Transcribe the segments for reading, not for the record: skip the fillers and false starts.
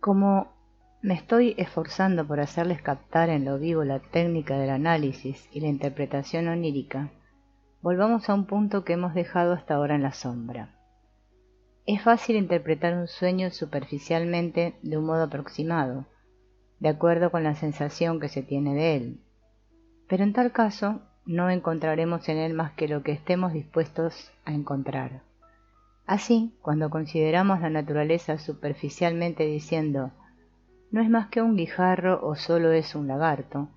Como me estoy esforzando por hacerles captar en lo vivo la técnica del análisis y la interpretación onírica, volvamos a un punto que hemos dejado hasta ahora en la sombra. Es fácil interpretar un sueño superficialmente de un modo aproximado, de acuerdo con la sensación que se tiene de él, pero en tal caso no encontraremos en él más que lo que estemos dispuestos a encontrar. Así, cuando consideramos la naturaleza superficialmente diciendo «no es más que un guijarro o solo es un lagarto»,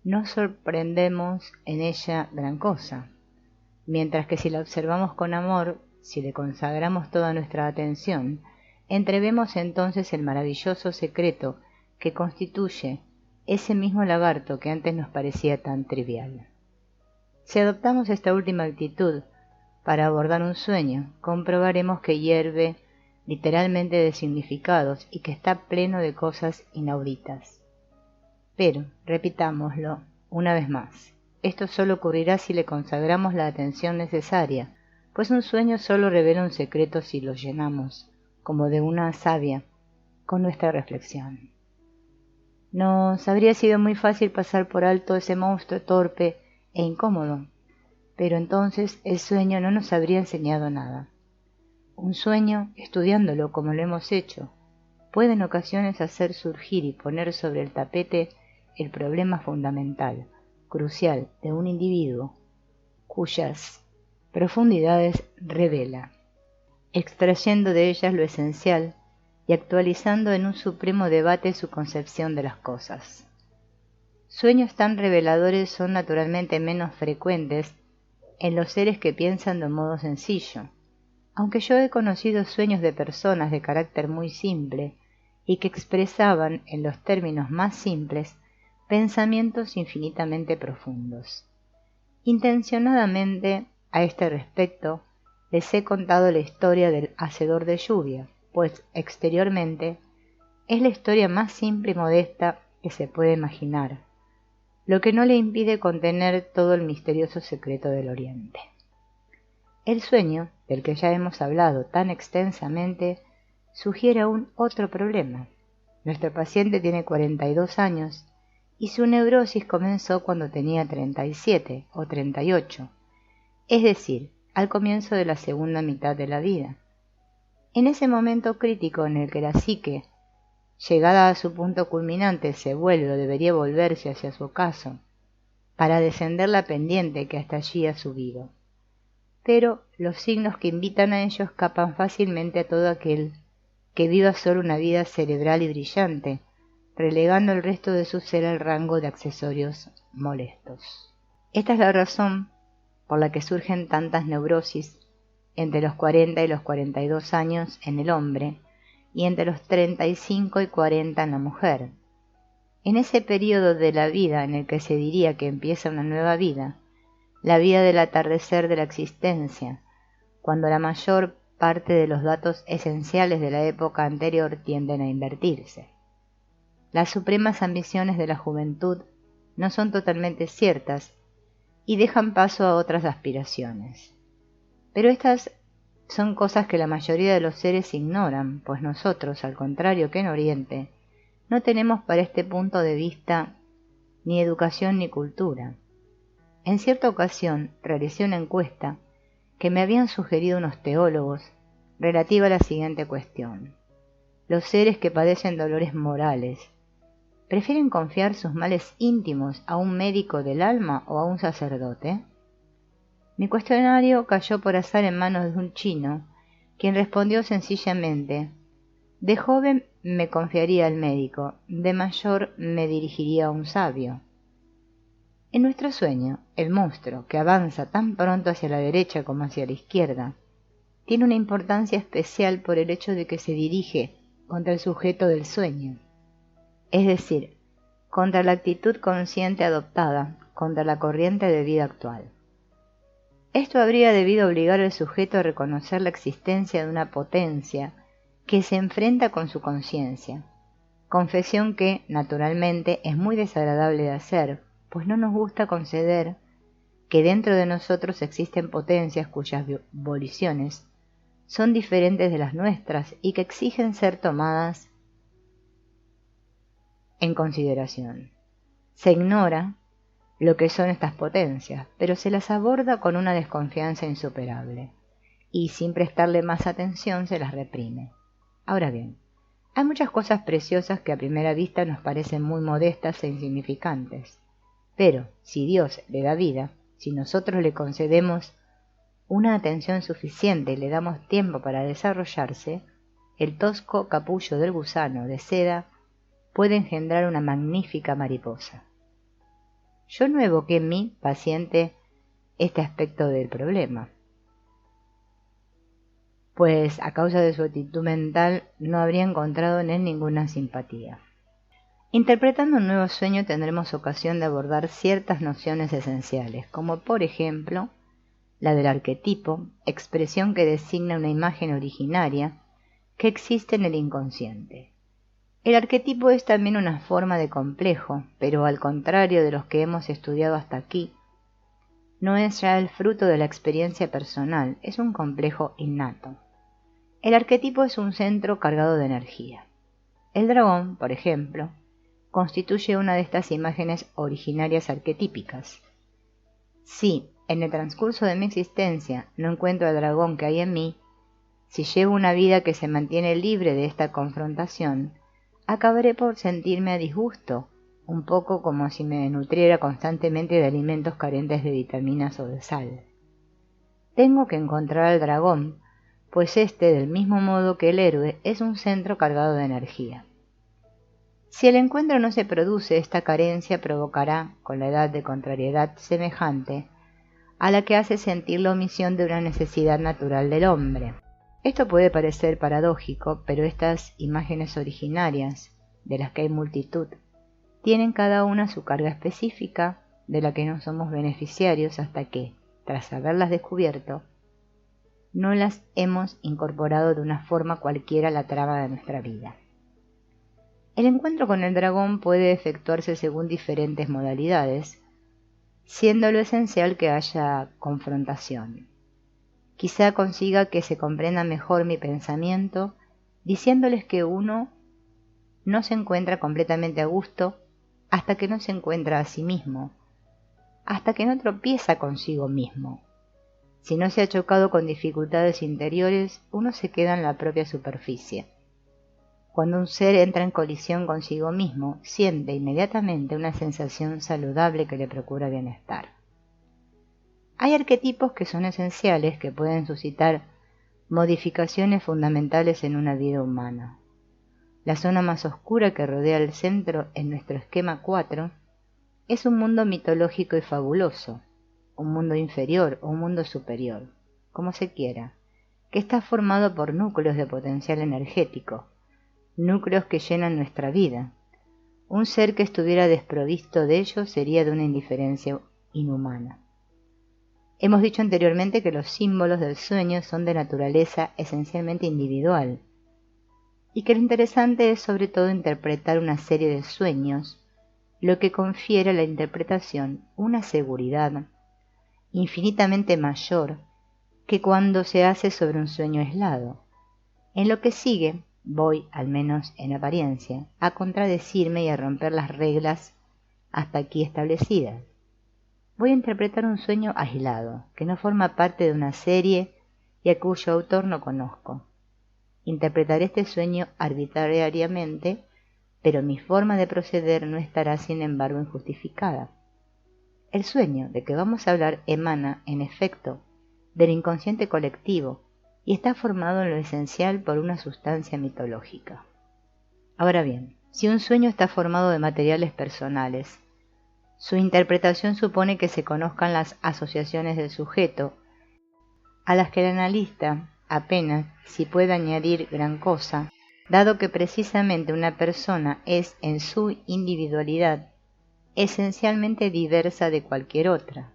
no sorprendemos en ella gran cosa, mientras que si la observamos con amor, si le consagramos toda nuestra atención, entrevemos entonces el maravilloso secreto que constituye ese mismo lagarto que antes nos parecía tan trivial. Si adoptamos esta última actitud para abordar un sueño, comprobaremos que hierve literalmente de significados y que está pleno de cosas inauditas. Pero, repitámoslo una vez más, esto solo ocurrirá si le consagramos la atención necesaria, pues un sueño solo revela un secreto si lo llenamos, como de una savia, con nuestra reflexión. Nos habría sido muy fácil pasar por alto ese monstruo torpe e incómodo, pero entonces el sueño no nos habría enseñado nada. Un sueño, estudiándolo como lo hemos hecho, puede en ocasiones hacer surgir y poner sobre el tapete el problema fundamental, crucial, de un individuo, cuyas profundidades revela, extrayendo de ellas lo esencial y actualizando en un supremo debate su concepción de las cosas. Sueños tan reveladores son naturalmente menos frecuentes en los seres que piensan de un modo sencillo, aunque yo he conocido sueños de personas de carácter muy simple y que expresaban en los términos más simples pensamientos infinitamente profundos. Intencionadamente, a este respecto, les he contado la historia del hacedor de lluvia, pues exteriormente es la historia más simple y modesta que se puede imaginar, lo que no le impide contener todo el misterioso secreto del Oriente. El sueño, del que ya hemos hablado tan extensamente, sugiere aún otro problema. Nuestro paciente tiene 42 años y su neurosis comenzó cuando tenía 37 o 38, es decir, al comienzo de la segunda mitad de la vida. En ese momento crítico en el que la psique, llegada a su punto culminante, se vuelve o debería volverse hacia su ocaso, para descender la pendiente que hasta allí ha subido. Pero los signos que invitan a ello escapan fácilmente a todo aquel que viva solo una vida cerebral y brillante, relegando el resto de su ser al rango de accesorios molestos. Esta es la razón por la que surgen tantas neurosis entre los 40 y los 42 años en el hombre y entre los 35 y 40 en la mujer. En ese periodo de la vida en el que se diría que empieza una nueva vida, la vida del atardecer de la existencia, cuando la mayor parte de los datos esenciales de la época anterior tienden a invertirse. Las supremas ambiciones de la juventud no son totalmente ciertas y dejan paso a otras aspiraciones. Pero estas son cosas que la mayoría de los seres ignoran, pues nosotros, al contrario que en Oriente, no tenemos para este punto de vista ni educación ni cultura. En cierta ocasión realicé una encuesta que me habían sugerido unos teólogos relativa a la siguiente cuestión. Los seres que padecen dolores morales, ¿prefieren confiar sus males íntimos a un médico del alma o a un sacerdote? Mi cuestionario cayó por azar en manos de un chino, quien respondió sencillamente: de joven me confiaría al médico, de mayor me dirigiría a un sabio. En nuestro sueño, el monstruo, que avanza tan pronto hacia la derecha como hacia la izquierda, tiene una importancia especial por el hecho de que se dirige contra el sujeto del sueño, es decir, contra la actitud consciente adoptada, contra la corriente de vida actual. Esto habría debido obligar al sujeto a reconocer la existencia de una potencia que se enfrenta con su conciencia, confesión que, naturalmente, es muy desagradable de hacer, pues no nos gusta conceder que dentro de nosotros existen potencias cuyas voliciones son diferentes de las nuestras y que exigen ser tomadas en consideración. Se ignora lo que son estas potencias, pero se las aborda con una desconfianza insuperable, y sin prestarle más atención se las reprime. Ahora bien, hay muchas cosas preciosas que a primera vista nos parecen muy modestas e insignificantes, pero si Dios le da vida, si nosotros le concedemos una atención suficiente y le damos tiempo para desarrollarse, el tosco capullo del gusano de seda puede engendrar una magnífica mariposa. Yo no evoqué en mi paciente este aspecto del problema, pues a causa de su actitud mental no habría encontrado en él ninguna simpatía. Interpretando un nuevo sueño tendremos ocasión de abordar ciertas nociones esenciales, como por ejemplo la del arquetipo, expresión que designa una imagen originaria que existe en el inconsciente. El arquetipo es también una forma de complejo, pero al contrario de los que hemos estudiado hasta aquí, no es ya el fruto de la experiencia personal, es un complejo innato. El arquetipo es un centro cargado de energía. El dragón, por ejemplo, constituye una de estas imágenes originarias arquetípicas. Si, en el transcurso de mi existencia, no encuentro al dragón que hay en mí, si llevo una vida que se mantiene libre de esta confrontación, acabaré por sentirme a disgusto, un poco como si me nutriera constantemente de alimentos carentes de vitaminas o de sal. Tengo que encontrar al dragón, pues este, del mismo modo que el héroe, es un centro cargado de energía. Si el encuentro no se produce, esta carencia provocará, con la edad de contrariedad semejante, a la que hace sentir la omisión de una necesidad natural del hombre. Esto puede parecer paradójico, pero estas imágenes originarias, de las que hay multitud, tienen cada una su carga específica, de la que no somos beneficiarios hasta que, tras haberlas descubierto, no las hemos incorporado de una forma cualquiera a la trama de nuestra vida. El encuentro con el dragón puede efectuarse según diferentes modalidades, siendo lo esencial que haya confrontación. Quizá consiga que se comprenda mejor mi pensamiento, diciéndoles que uno no se encuentra completamente a gusto hasta que no se encuentra a sí mismo, hasta que no tropieza consigo mismo. Si no se ha chocado con dificultades interiores, uno se queda en la propia superficie. Cuando un ser entra en colisión consigo mismo, siente inmediatamente una sensación saludable que le procura bienestar. Hay arquetipos que son esenciales, que pueden suscitar modificaciones fundamentales en una vida humana. La zona más oscura que rodea el centro en nuestro esquema 4 es un mundo mitológico y fabuloso, un mundo inferior o un mundo superior, como se quiera, que está formado por núcleos de potencial energético, núcleos que llenan nuestra vida. Un ser que estuviera desprovisto de ellos sería de una indiferencia inhumana. Hemos dicho anteriormente que los símbolos del sueño son de naturaleza esencialmente individual, y que lo interesante es sobre todo interpretar una serie de sueños, lo que confiere a la interpretación una seguridad infinitamente mayor que cuando se hace sobre un sueño aislado. En lo que sigue, voy, al menos en apariencia, a contradecirme y a romper las reglas hasta aquí establecidas. Voy a interpretar un sueño aislado, que no forma parte de una serie y a cuyo autor no conozco. Interpretaré este sueño arbitrariamente, pero mi forma de proceder no estará sin embargo injustificada. El sueño de que vamos a hablar emana, en efecto, del inconsciente colectivo y está formado en lo esencial por una sustancia mitológica. Ahora bien, si un sueño está formado de materiales personales, su interpretación supone que se conozcan las asociaciones del sujeto, a las que el analista apenas si puede añadir gran cosa, dado que precisamente una persona es en su individualidad esencialmente diversa de cualquier otra.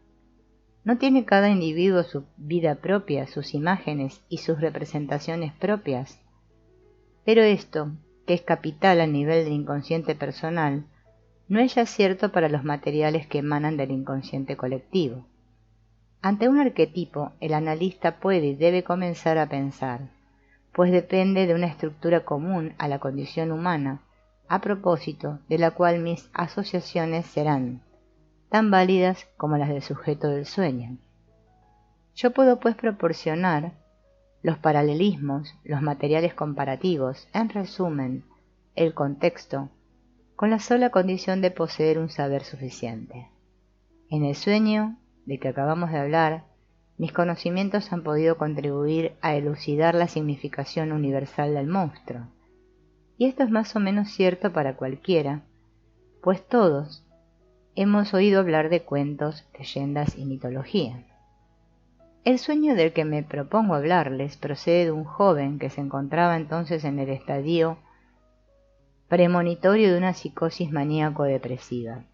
¿No tiene cada individuo su vida propia, sus imágenes y sus representaciones propias? Pero esto, que es capital a nivel del inconsciente personal, no es ya cierto para los materiales que emanan del inconsciente colectivo. Ante un arquetipo, el analista puede y debe comenzar a pensar, pues depende de una estructura común a la condición humana, a propósito de la cual mis asociaciones serán tan válidas como las del sujeto del sueño. Yo puedo pues proporcionar los paralelismos, los materiales comparativos, en resumen, el contexto, con la sola condición de poseer un saber suficiente. En el sueño de que acabamos de hablar, mis conocimientos han podido contribuir a elucidar la significación universal del monstruo. Y esto es más o menos cierto para cualquiera, pues todos hemos oído hablar de cuentos, leyendas y mitología. El sueño del que me propongo hablarles procede de un joven que se encontraba entonces en el estadio premonitorio de una psicosis maníaco-depresiva.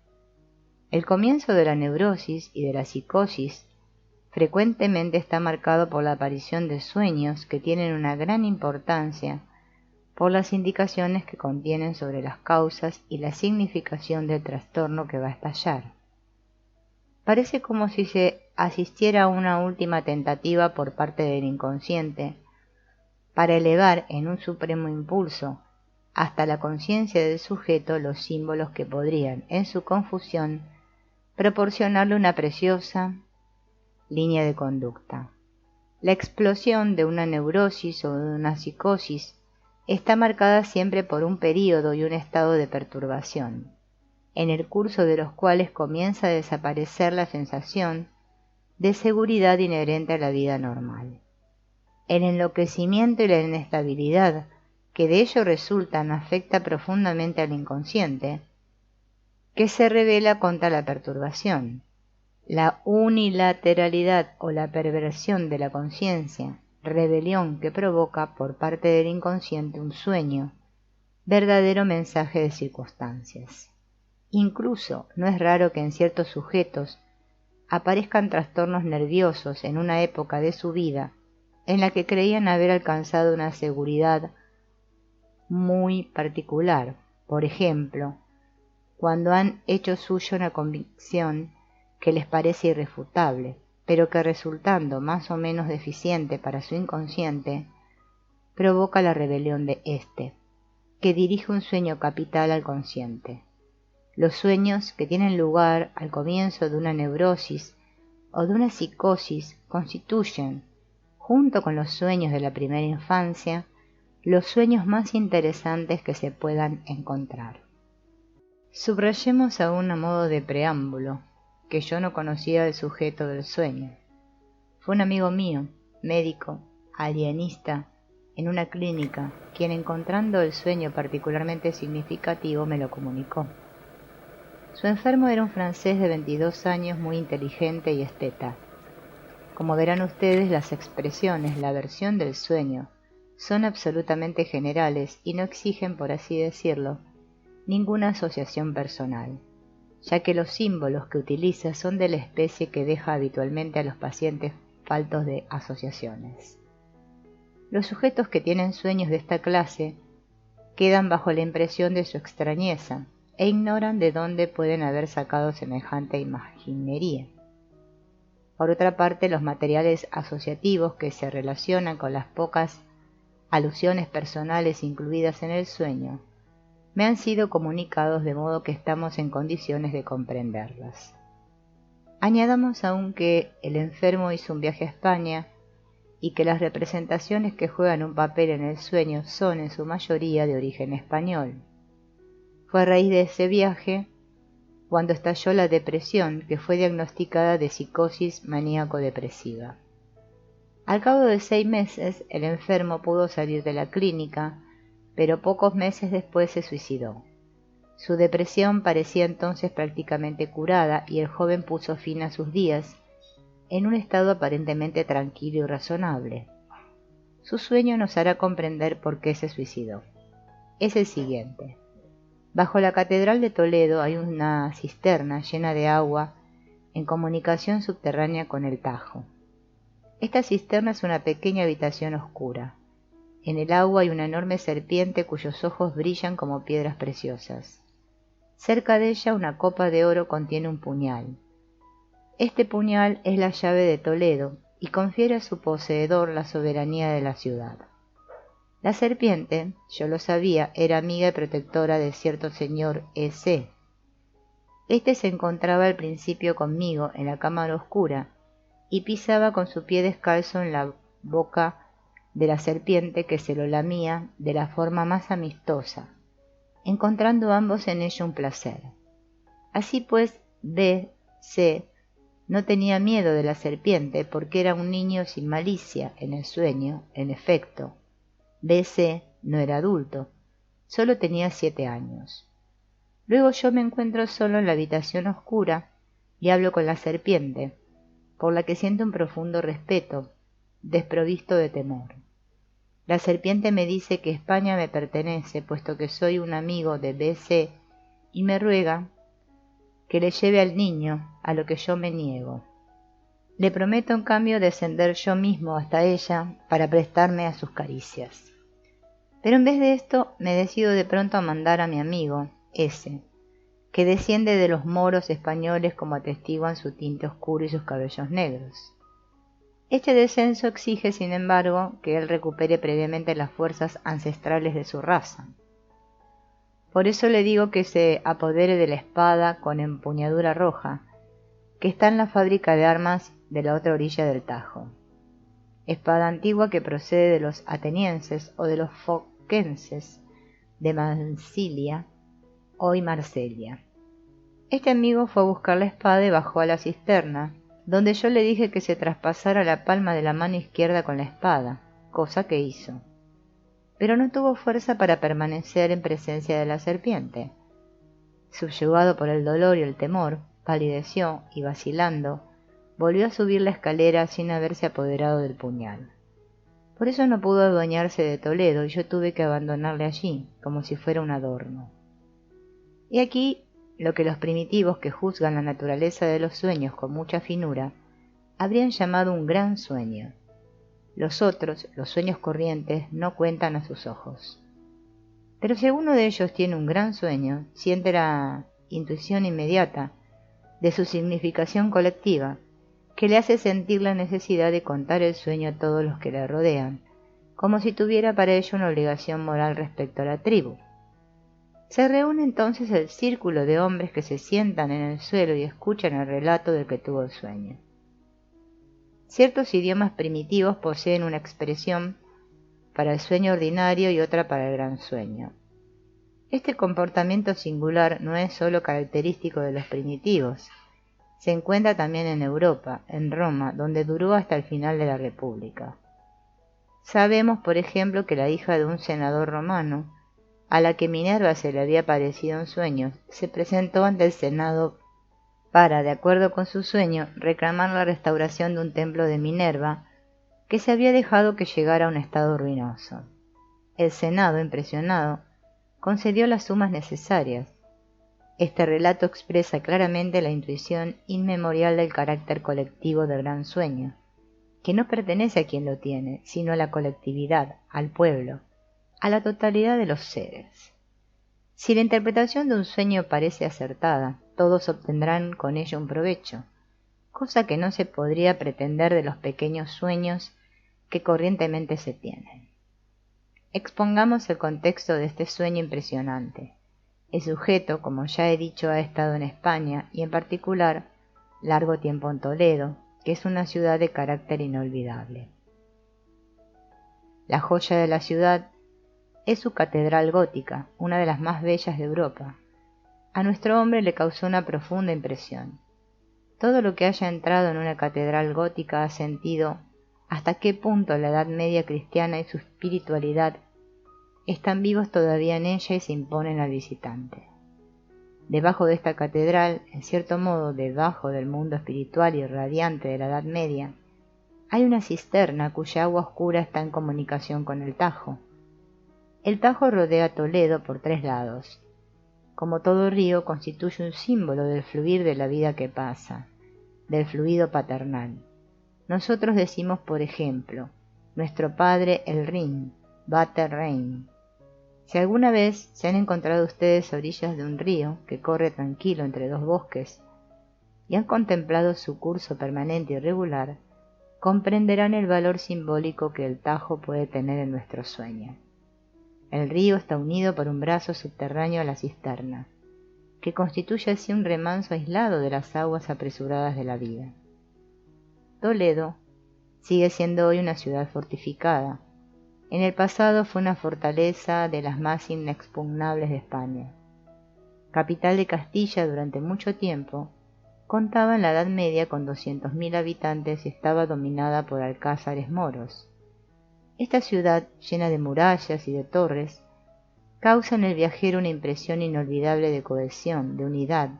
El comienzo de la neurosis y de la psicosis frecuentemente está marcado por la aparición de sueños que tienen una gran importancia por las indicaciones que contienen sobre las causas y la significación del trastorno que va a estallar. Parece como si se asistiera a una última tentativa por parte del inconsciente para elevar en un supremo impulso hasta la conciencia del sujeto los símbolos que podrían, en su confusión, proporcionarle una preciosa línea de conducta. La explosión de una neurosis o de una psicosis está marcada siempre por un período y un estado de perturbación, en el curso de los cuales comienza a desaparecer la sensación de seguridad inherente a la vida normal. El enloquecimiento y la inestabilidad que de ello resultan afecta profundamente al inconsciente, que se revela contra la perturbación. La unilateralidad o la perversión de la conciencia, rebelión que provoca por parte del inconsciente un sueño, verdadero mensaje de circunstancias. Incluso no es raro que en ciertos sujetos aparezcan trastornos nerviosos en una época de su vida en la que creían haber alcanzado una seguridad muy particular, por ejemplo, cuando han hecho suya una convicción que les parece irrefutable, pero que resultando más o menos deficiente para su inconsciente, provoca la rebelión de éste, que dirige un sueño capital al consciente. Los sueños que tienen lugar al comienzo de una neurosis o de una psicosis constituyen, junto con los sueños de la primera infancia, los sueños más interesantes que se puedan encontrar. Subrayemos aún a modo de preámbulo que yo no conocía al sujeto del sueño. Fue un amigo mío, médico, alienista, en una clínica, quien encontrando el sueño particularmente significativo me lo comunicó. Su enfermo era un francés de 22 años muy inteligente y esteta. Como verán ustedes, las expresiones, la versión del sueño, son absolutamente generales y no exigen, por así decirlo, ninguna asociación personal, ya que los símbolos que utiliza son de la especie que deja habitualmente a los pacientes faltos de asociaciones. Los sujetos que tienen sueños de esta clase quedan bajo la impresión de su extrañeza e ignoran de dónde pueden haber sacado semejante imaginería. Por otra parte, los materiales asociativos que se relacionan con las pocas alusiones personales incluidas en el sueño me han sido comunicados de modo que estamos en condiciones de comprenderlas. Añadamos aún que el enfermo hizo un viaje a España y que las representaciones que juegan un papel en el sueño son en su mayoría de origen español. Fue a raíz de ese viaje cuando estalló la depresión, que fue diagnosticada de psicosis maníaco-depresiva. Al cabo de 6 meses, el enfermo pudo salir de la clínica, pero pocos meses después se suicidó. Su depresión parecía entonces prácticamente curada y el joven puso fin a sus días en un estado aparentemente tranquilo y razonable. Su sueño nos hará comprender por qué se suicidó. Es el siguiente. Bajo la Catedral de Toledo hay una cisterna llena de agua en comunicación subterránea con el Tajo. Esta cisterna es una pequeña habitación oscura. En el agua hay una enorme serpiente cuyos ojos brillan como piedras preciosas. Cerca de ella una copa de oro contiene un puñal. Este puñal es la llave de Toledo y confiere a su poseedor la soberanía de la ciudad. La serpiente, yo lo sabía, era amiga y protectora de cierto señor E.C. Este se encontraba al principio conmigo en la cámara oscura y pisaba con su pie descalzo en la boca de la serpiente que se lo lamía de la forma más amistosa, encontrando ambos en ello un placer. Así pues, B.C. no tenía miedo de la serpiente porque era un niño sin malicia en el sueño. En efecto, B.C. no era adulto, solo tenía 7 años. Luego yo me encuentro solo en la habitación oscura y hablo con la serpiente, por la que siento un profundo respeto, desprovisto de temor. La serpiente me dice que España me pertenece, puesto que soy un amigo de B.C., y me ruega que le lleve al niño, a lo que yo me niego. Le prometo en cambio descender yo mismo hasta ella para prestarme a sus caricias. Pero en vez de esto me decido de pronto a mandar a mi amigo, S., que desciende de los moros españoles como atestiguan su tinte oscuro y sus cabellos negros. Este descenso exige, sin embargo, que él recupere previamente las fuerzas ancestrales de su raza. Por eso le digo que se apodere de la espada con empuñadura roja, que está en la fábrica de armas de la otra orilla del Tajo. Espada antigua que procede de los atenienses o de los focenses de Massilia, hoy Marsella. Este amigo fue a buscar la espada y bajó a la cisterna, donde yo le dije que se traspasara la palma de la mano izquierda con la espada, cosa que hizo. Pero no tuvo fuerza para permanecer en presencia de la serpiente. Subyugado por el dolor y el temor, palideció y vacilando, volvió a subir la escalera sin haberse apoderado del puñal. Por eso no pudo adueñarse de Toledo y yo tuve que abandonarle allí, como si fuera un adorno. Y aquí lo que los primitivos que juzgan la naturaleza de los sueños con mucha finura, habrían llamado un gran sueño. Los otros, los sueños corrientes, no cuentan a sus ojos. Pero si alguno de ellos tiene un gran sueño, siente la intuición inmediata de su significación colectiva, que le hace sentir la necesidad de contar el sueño a todos los que le rodean, como si tuviera para ello una obligación moral respecto a la tribu. Se reúne entonces el círculo de hombres que se sientan en el suelo y escuchan el relato del que tuvo el sueño. Ciertos idiomas primitivos poseen una expresión para el sueño ordinario y otra para el gran sueño. Este comportamiento singular no es sólo característico de los primitivos, se encuentra también en Europa, en Roma, donde duró hasta el final de la República. Sabemos, por ejemplo, que la hija de un senador romano, a la que Minerva se le había aparecido en sueños, se presentó ante el Senado para, de acuerdo con su sueño, reclamar la restauración de un templo de Minerva que se había dejado que llegara a un estado ruinoso. El Senado, impresionado, concedió las sumas necesarias. Este relato expresa claramente la intuición inmemorial del carácter colectivo del gran sueño, que no pertenece a quien lo tiene, sino a la colectividad, al pueblo, a la totalidad de los seres. Si la interpretación de un sueño parece acertada, todos obtendrán con ello un provecho, cosa que no se podría pretender de los pequeños sueños que corrientemente se tienen. Expongamos el contexto de este sueño impresionante. El sujeto, como ya he dicho, ha estado en España y en particular largo tiempo en Toledo, que es una ciudad de carácter inolvidable. La joya de la ciudad es su catedral gótica, una de las más bellas de Europa. A nuestro hombre le causó una profunda impresión. Todo lo que haya entrado en una catedral gótica ha sentido hasta qué punto la Edad Media cristiana y su espiritualidad están vivos todavía en ella y se imponen al visitante. Debajo de esta catedral, en cierto modo debajo del mundo espiritual y radiante de la Edad Media, hay una cisterna cuya agua oscura está en comunicación con el Tajo. El Tajo rodea Toledo por 3 lados. Como todo río, constituye un símbolo del fluir de la vida que pasa, del fluido paternal. Nosotros decimos, por ejemplo, nuestro padre el Rin, Vater Rhein. Si alguna vez se han encontrado ustedes a orillas de un río que corre tranquilo entre 2 bosques y han contemplado su curso permanente y regular, comprenderán el valor simbólico que el Tajo puede tener en nuestro sueño. El río está unido por un brazo subterráneo a la cisterna, que constituye así un remanso aislado de las aguas apresuradas de la vida. Toledo sigue siendo hoy una ciudad fortificada. En el pasado fue una fortaleza de las más inexpugnables de España. Capital de Castilla durante mucho tiempo, contaba en la Edad Media con 200.000 habitantes y estaba dominada por alcázares moros. Esta ciudad, llena de murallas y de torres, causa en el viajero una impresión inolvidable de cohesión, de unidad,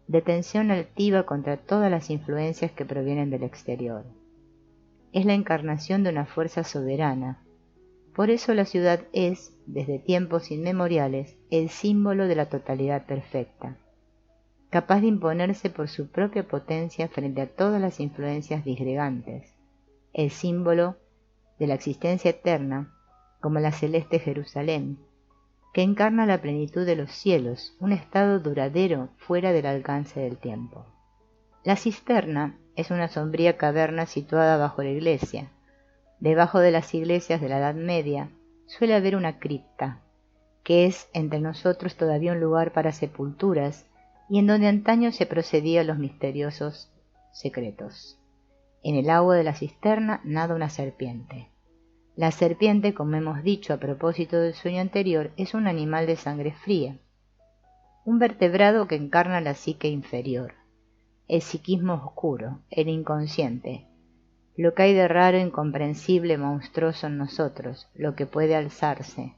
de tensión altiva contra todas las influencias que provienen del exterior. Es la encarnación de una fuerza soberana. Por eso la ciudad es, desde tiempos inmemoriales, el símbolo de la totalidad perfecta, capaz de imponerse por su propia potencia frente a todas las influencias disgregantes, el símbolo de la existencia eterna, como la celeste Jerusalén, que encarna la plenitud de los cielos, un estado duradero fuera del alcance del tiempo. La cisterna es una sombría caverna situada bajo la iglesia. Debajo de las iglesias de la Edad Media suele haber una cripta, que es entre nosotros todavía un lugar para sepulturas y en donde antaño se procedía a los misteriosos secretos. En el agua de la cisterna nada una serpiente. La serpiente, como hemos dicho a propósito del sueño anterior, es un animal de sangre fría, un vertebrado que encarna la psique inferior, el psiquismo oscuro, el inconsciente, lo que hay de raro, incomprensible, monstruoso en nosotros, lo que puede alzarse,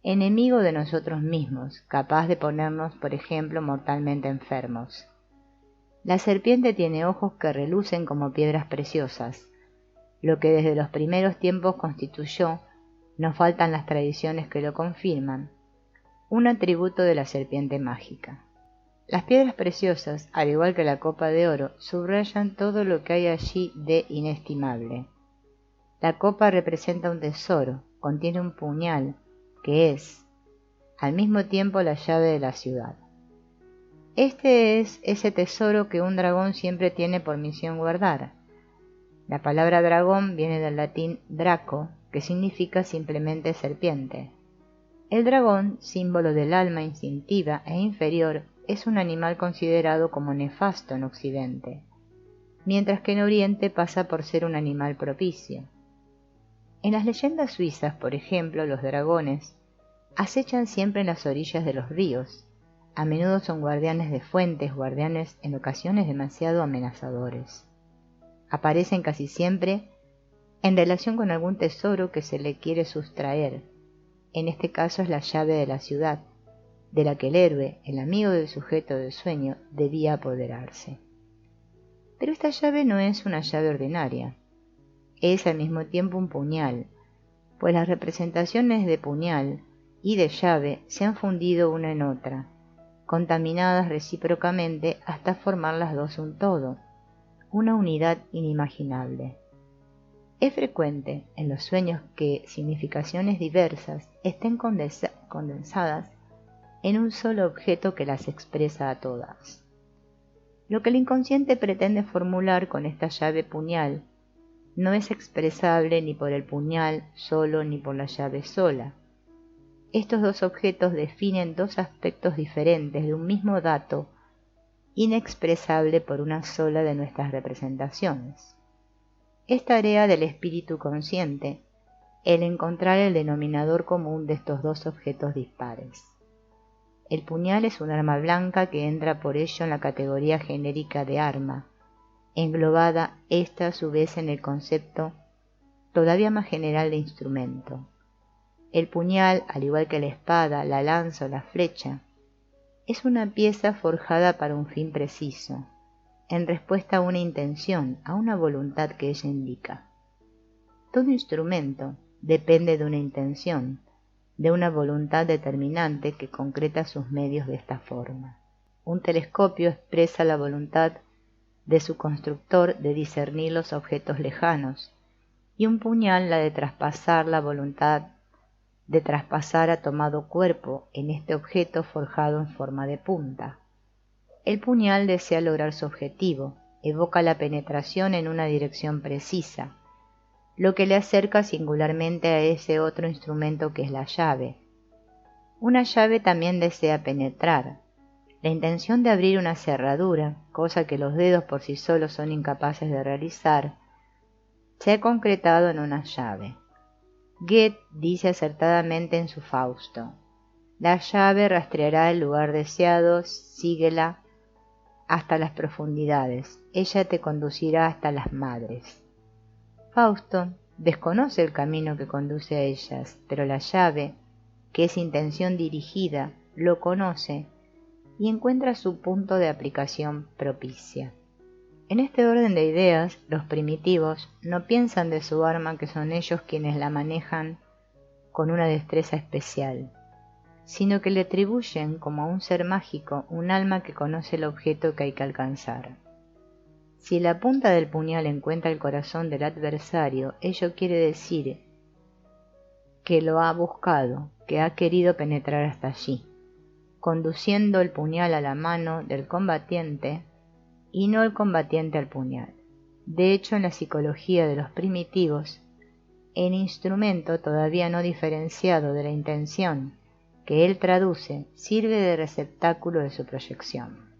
enemigo de nosotros mismos, capaz de ponernos, por ejemplo, mortalmente enfermos. La serpiente tiene ojos que relucen como piedras preciosas, lo que desde los primeros tiempos constituyó, no faltan las tradiciones que lo confirman, un atributo de la serpiente mágica. Las piedras preciosas, al igual que la copa de oro, subrayan todo lo que hay allí de inestimable. La copa representa un tesoro, contiene un puñal, que es, al mismo tiempo, la llave de la ciudad. Este es ese tesoro que un dragón siempre tiene por misión guardar. La palabra dragón viene del latín draco, que significa simplemente serpiente. El dragón, símbolo del alma instintiva e inferior, es un animal considerado como nefasto en Occidente, mientras que en Oriente pasa por ser un animal propicio. En las leyendas suizas, por ejemplo, los dragones acechan siempre en las orillas de los ríos. A menudo son guardianes de fuentes, guardianes en ocasiones demasiado amenazadores. Aparecen casi siempre en relación con algún tesoro que se le quiere sustraer. En este caso es la llave de la ciudad, de la que el héroe, el amigo del sujeto del sueño, debía apoderarse. Pero esta llave no es una llave ordinaria, es al mismo tiempo un puñal, pues las representaciones de puñal y de llave se han fundido una en otra, contaminadas recíprocamente hasta formar las dos un todo, una unidad inimaginable. Es frecuente en los sueños que significaciones diversas estén condensadas en un solo objeto que las expresa a todas. Lo que el inconsciente pretende formular con esta llave puñal no es expresable ni por el puñal solo ni por la llave sola. Estos dos objetos definen dos aspectos diferentes de un mismo dato, inexpresable por una sola de nuestras representaciones. Es tarea del espíritu consciente el encontrar el denominador común de estos dos objetos dispares. El puñal es un arma blanca que entra por ello en la categoría genérica de arma, englobada ésta a su vez en el concepto todavía más general de instrumento. El puñal, al igual que la espada, la lanza o la flecha, es una pieza forjada para un fin preciso, en respuesta a una intención, a una voluntad que ella indica. Todo instrumento depende de una intención, de una voluntad determinante que concreta sus medios de esta forma. Un telescopio expresa la voluntad de su constructor de discernir los objetos lejanos, y un puñal la de traspasar la voluntad de traspasar a tomado cuerpo en este objeto forjado en forma de punta. El puñal desea lograr su objetivo, evoca la penetración en una dirección precisa. lo que le acerca singularmente a ese otro instrumento que es la llave. Una llave también desea penetrar. La intención de abrir una cerradura, cosa que los dedos por sí solos son incapaces de realizar, se ha concretado en una llave. Goethe dice acertadamente en su Fausto: la llave rastreará el lugar deseado, síguela hasta las profundidades, ella te conducirá hasta las madres. Fausto desconoce el camino que conduce a ellas, pero la llave, que es intención dirigida, lo conoce y encuentra su punto de aplicación propicia. En este orden de ideas, los primitivos no piensan de su arma que son ellos quienes la manejan con una destreza especial, sino que le atribuyen como a un ser mágico un alma que conoce el objeto que hay que alcanzar. Si la punta del puñal encuentra el corazón del adversario, ello quiere decir que lo ha buscado, que ha querido penetrar hasta allí, conduciendo el puñal a la mano del combatiente y no el combatiente al puñal. De hecho, en la psicología de los primitivos, el instrumento todavía no diferenciado de la intención que él traduce sirve de receptáculo de su proyección.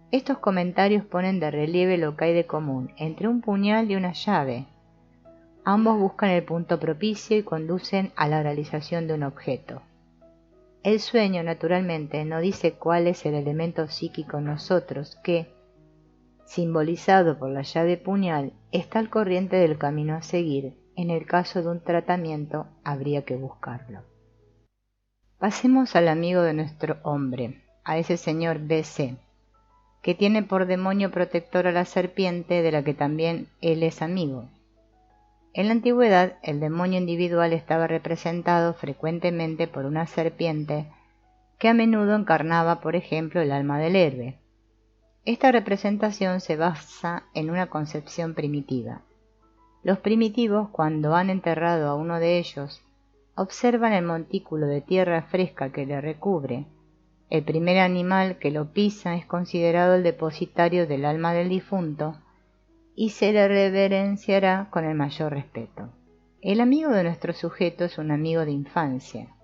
Estos comentarios ponen de relieve lo que hay de común entre un puñal y una llave. Ambos buscan el punto propicio y conducen a la realización de un objeto. El sueño, naturalmente, no dice cuál es el elemento psíquico en nosotros que, simbolizado por la llave puñal, está al corriente del camino a seguir. En el caso de un tratamiento, habría que buscarlo. Pasemos al amigo de nuestro hombre, a ese señor B.C., que tiene por demonio protector a la serpiente de la que también él es amigo. En la antigüedad, el demonio individual estaba representado frecuentemente por una serpiente que a menudo encarnaba, por ejemplo, el alma del héroe. Esta representación se basa en una concepción primitiva. Los primitivos, cuando han enterrado a uno de ellos, observan el montículo de tierra fresca que le recubre. El primer animal que lo pisa es considerado el depositario del alma del difunto y se le reverenciará con el mayor respeto. El amigo de nuestro sujeto es un amigo de infancia.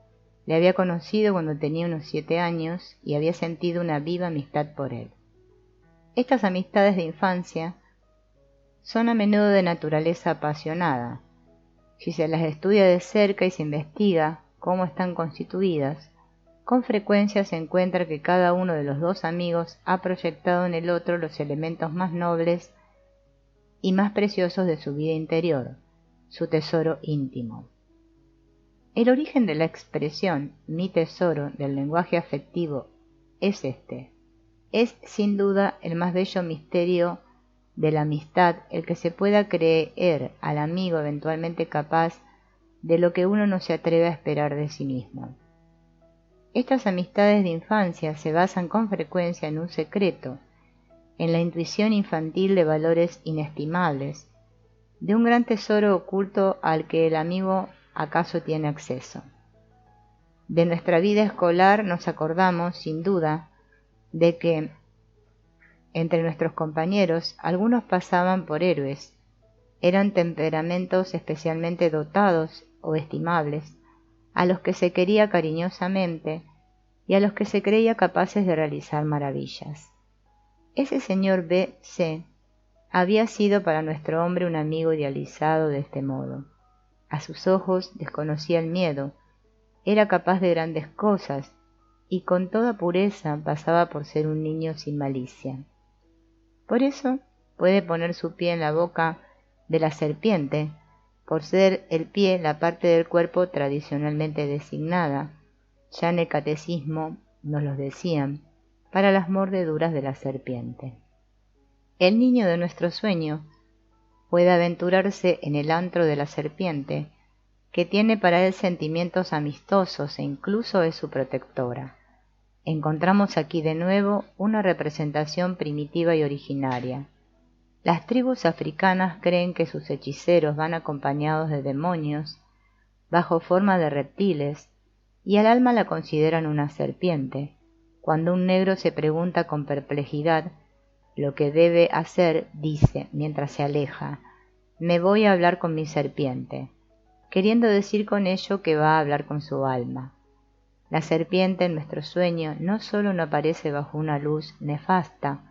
Le había conocido cuando tenía unos 7 años y había sentido una viva amistad por él. Estas amistades de infancia son a menudo de naturaleza apasionada. Si se las estudia de cerca y se investiga cómo están constituidas, con frecuencia se encuentra que cada uno de los dos amigos ha proyectado en el otro los elementos más nobles y más preciosos de su vida interior, su tesoro íntimo. El origen de la expresión mi tesoro del lenguaje afectivo es este. Es sin duda el más bello misterio de la amistad el que se pueda creer al amigo eventualmente capaz de lo que uno no se atreve a esperar de sí mismo. Estas amistades de infancia se basan con frecuencia en un secreto, en la intuición infantil de valores inestimables, de un gran tesoro oculto al que el amigo acaso tiene acceso. De nuestra vida escolar nos acordamos, sin duda, de que entre nuestros compañeros algunos pasaban por héroes, eran temperamentos especialmente dotados o estimables, a los que se quería cariñosamente y a los que se creía capaces de realizar maravillas. Ese señor B.C. había sido para nuestro hombre un amigo idealizado de este modo. A sus ojos desconocía el miedo, era capaz de grandes cosas y con toda pureza pasaba por ser un niño sin malicia. Por eso puede poner su pie en la boca de la serpiente, por ser el pie la parte del cuerpo tradicionalmente designada, ya en el catecismo nos los decían, para las mordeduras de la serpiente. El niño de nuestro sueño puede aventurarse en el antro de la serpiente, que tiene para él sentimientos amistosos e incluso es su protectora. Encontramos aquí de nuevo una representación primitiva y originaria. Las tribus africanas creen que sus hechiceros van acompañados de demonios, bajo forma de reptiles, y al alma la consideran una serpiente. Cuando un negro se pregunta con perplejidad lo que debe hacer, dice, mientras se aleja, me voy a hablar con mi serpiente, queriendo decir con ello que va a hablar con su alma. La serpiente en nuestro sueño no solo no aparece bajo una luz nefasta,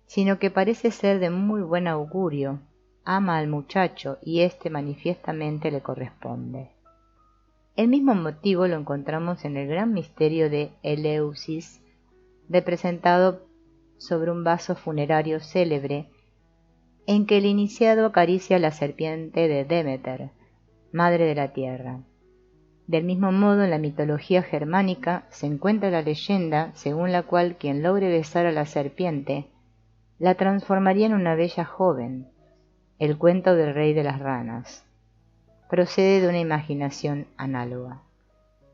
sino que parece ser de muy buen augurio, ama al muchacho y éste manifiestamente le corresponde. El mismo motivo lo encontramos en el gran misterio de Eleusis, representado sobre un vaso funerario célebre, en que el iniciado acaricia la serpiente de Demeter, madre de la tierra. Del mismo modo, en la mitología germánica se encuentra la leyenda según la cual quien logre besar a la serpiente la transformaría en una bella joven, el cuento del rey de las ranas. Procede de una imaginación análoga.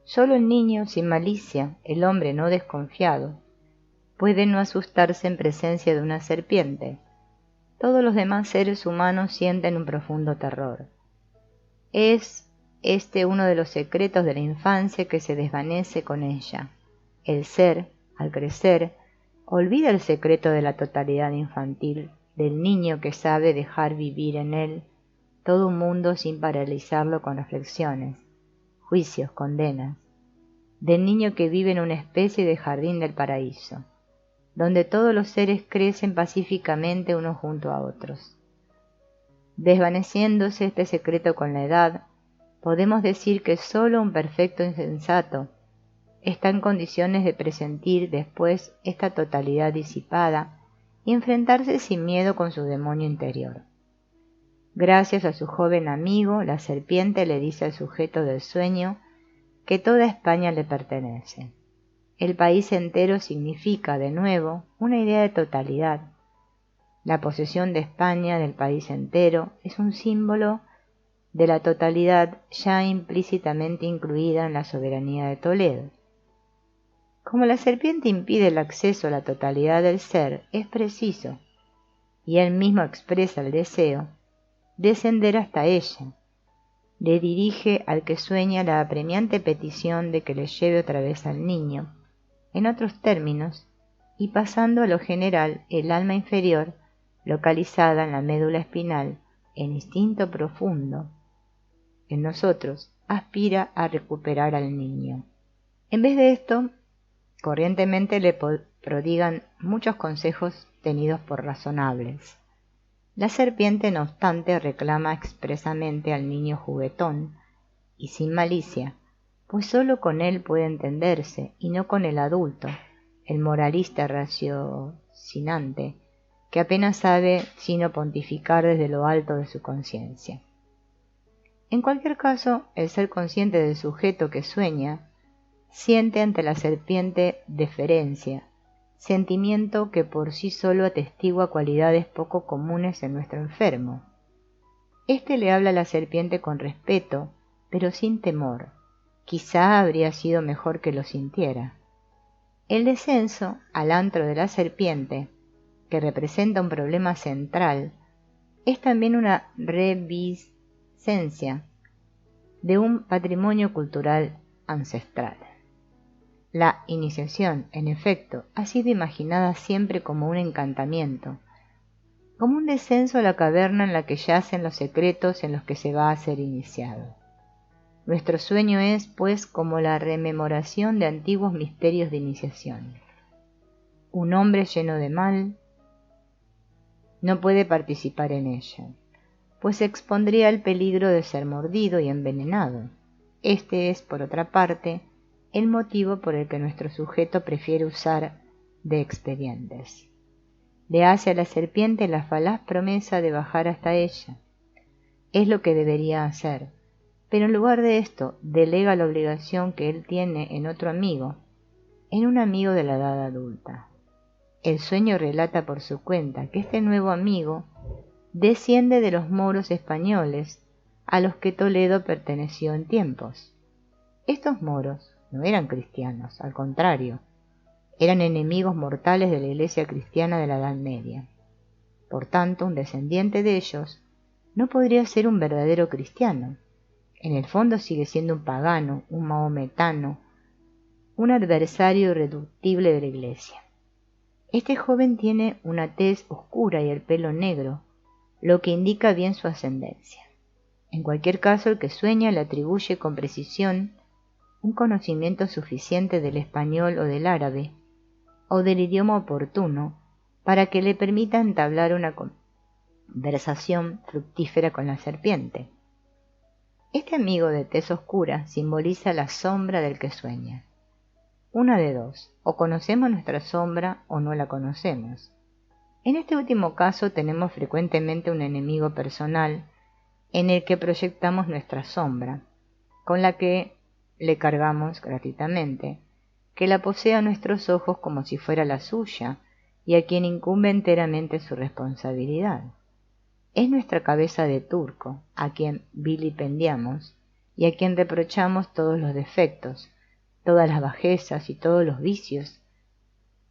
Solo el niño sin malicia, el hombre no desconfiado, puede no asustarse en presencia de una serpiente. Todos los demás seres humanos sienten un profundo terror. Es este uno de los secretos de la infancia que se desvanece con ella. El ser, al crecer, olvida el secreto de la totalidad infantil, del niño que sabe dejar vivir en él todo un mundo sin paralizarlo con reflexiones, juicios, condenas, del niño que vive en una especie de jardín del paraíso, donde todos los seres crecen pacíficamente unos junto a otros. Desvaneciéndose este secreto con la edad, podemos decir que sólo un perfecto insensato está en condiciones de presentir después esta totalidad disipada y enfrentarse sin miedo con su demonio interior. Gracias a su joven amigo, la serpiente le dice al sujeto del sueño que toda España le pertenece. El país entero significa, de nuevo, una idea de totalidad. La posesión de España del país entero es un símbolo de la totalidad ya implícitamente incluida en la soberanía de Toledo. Como la serpiente impide el acceso a la totalidad del ser, es preciso, y él mismo expresa el deseo, descender hasta ella. Le dirige al que sueña la apremiante petición de que le lleve otra vez al niño, en otros términos, y pasando a lo general el alma inferior, localizada en la médula espinal, en instinto profundo, en nosotros, aspira a recuperar al niño. En vez de esto, corrientemente le prodigan muchos consejos tenidos por razonables. La serpiente, no obstante, reclama expresamente al niño juguetón, y sin malicia, pues sólo con él puede entenderse, y no con el adulto, el moralista raciocinante, que apenas sabe sino pontificar desde lo alto de su conciencia. En cualquier caso, el ser consciente del sujeto que sueña siente ante la serpiente deferencia, sentimiento que por sí solo atestigua cualidades poco comunes en nuestro enfermo. Este le habla a la serpiente con respeto, pero sin temor. Quizá habría sido mejor que lo sintiera. El descenso al antro de la serpiente, que representa un problema central, es también una reviviscencia de un patrimonio cultural ancestral. La iniciación, en efecto, ha sido imaginada siempre como un encantamiento, como un descenso a la caverna en la que yacen los secretos en los que se va a ser iniciado. Nuestro sueño es, pues, como la rememoración de antiguos misterios de iniciación. Un hombre lleno de mal no puede participar en ella, pues expondría el peligro de ser mordido y envenenado. Este es, por otra parte, el motivo por el que nuestro sujeto prefiere usar de expedientes. Le hace a la serpiente la falaz promesa de bajar hasta ella. Es lo que debería hacer, pero en lugar de esto delega la obligación que él tiene en otro amigo, en un amigo de la edad adulta. El sueño relata por su cuenta que este nuevo amigo desciende de los moros españoles a los que Toledo perteneció en tiempos. Estos moros no eran cristianos, al contrario, eran enemigos mortales de la Iglesia cristiana de la Edad Media. Por tanto, un descendiente de ellos no podría ser un verdadero cristiano. En el fondo sigue siendo un pagano, un mahometano, un adversario irreductible de la Iglesia. Este joven tiene una tez oscura y el pelo negro, lo que indica bien su ascendencia. En cualquier caso, el que sueña le atribuye con precisión un conocimiento suficiente del español o del árabe, o del idioma oportuno, para que le permita entablar una conversación fructífera con la serpiente. Este amigo de tez oscura simboliza la sombra del que sueña. Una de dos, o conocemos nuestra sombra o no la conocemos. En este último caso tenemos frecuentemente un enemigo personal en el que proyectamos nuestra sombra, con la que le cargamos gratuitamente, que la posee a nuestros ojos como si fuera la suya y a quien incumbe enteramente su responsabilidad. Es nuestra cabeza de turco, a quien vilipendiamos y a quien reprochamos todos los defectos, todas las bajezas y todos los vicios,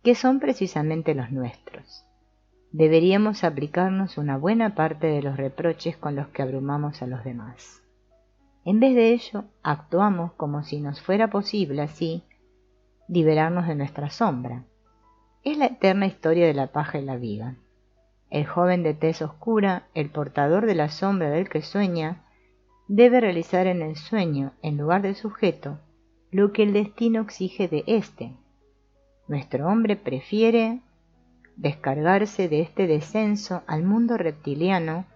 que son precisamente los nuestros. Deberíamos aplicarnos una buena parte de los reproches con los que abrumamos a los demás. En vez de ello, actuamos como si nos fuera posible así liberarnos de nuestra sombra. Es la eterna historia de la paja y la viga. El joven de tez oscura, el portador de la sombra del que sueña, debe realizar en el sueño, en lugar del sujeto, lo que el destino exige de éste. Nuestro hombre prefiere descargarse de este descenso al mundo reptiliano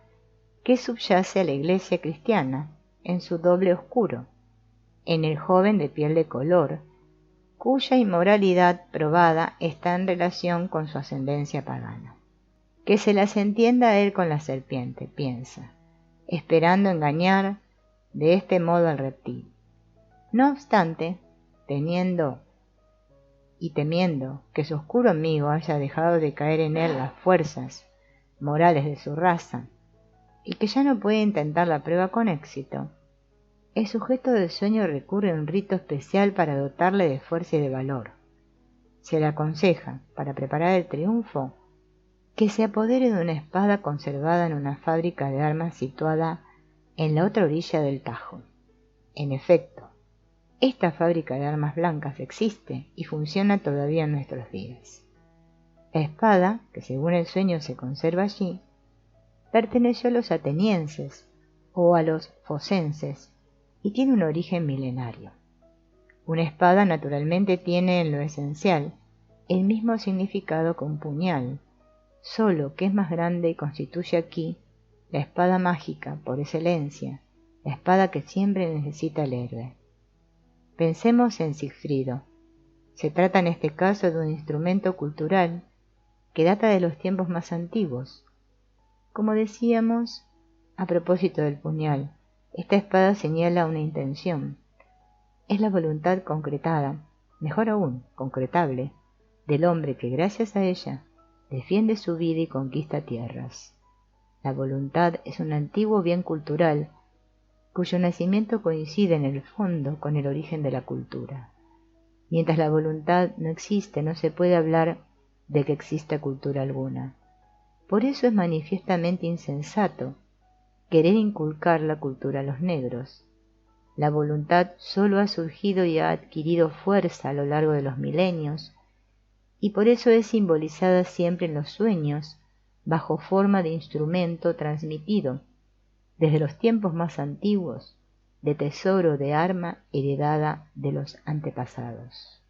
que subyace a la iglesia cristiana en su doble oscuro, en el joven de piel de color, cuya inmoralidad probada está en relación con su ascendencia pagana. Que se las entienda a él con la serpiente, piensa, esperando engañar de este modo al reptil. No obstante, temiendo que su oscuro amigo haya dejado de caer en él las fuerzas morales de su raza, y que ya no puede intentar la prueba con éxito, el sujeto del sueño recurre a un rito especial para dotarle de fuerza y de valor. Se le aconseja, para preparar el triunfo, que se apodere de una espada conservada en una fábrica de armas situada en la otra orilla del Tajo. En efecto, esta fábrica de armas blancas existe y funciona todavía en nuestros días. La espada, que según el sueño se conserva allí, perteneció a los atenienses o a los focenses y tiene un origen milenario. Una espada naturalmente tiene en lo esencial el mismo significado que un puñal, solo que es más grande y constituye aquí la espada mágica por excelencia, la espada que siempre necesita el héroe. Pensemos en Sigfrido. Se trata en este caso de un instrumento cultural que data de los tiempos más antiguos. Como decíamos, a propósito del puñal, esta espada señala una intención. Es la voluntad concretada, mejor aún, concretable, del hombre que gracias a ella defiende su vida y conquista tierras. La voluntad es un antiguo bien cultural cuyo nacimiento coincide en el fondo con el origen de la cultura. Mientras la voluntad no existe, no se puede hablar de que exista cultura alguna. Por eso es manifiestamente insensato querer inculcar la cultura a los negros. La voluntad solo ha surgido y ha adquirido fuerza a lo largo de los milenios, y por eso es simbolizada siempre en los sueños, bajo forma de instrumento transmitido, desde los tiempos más antiguos, de tesoro de arma heredada de los antepasados.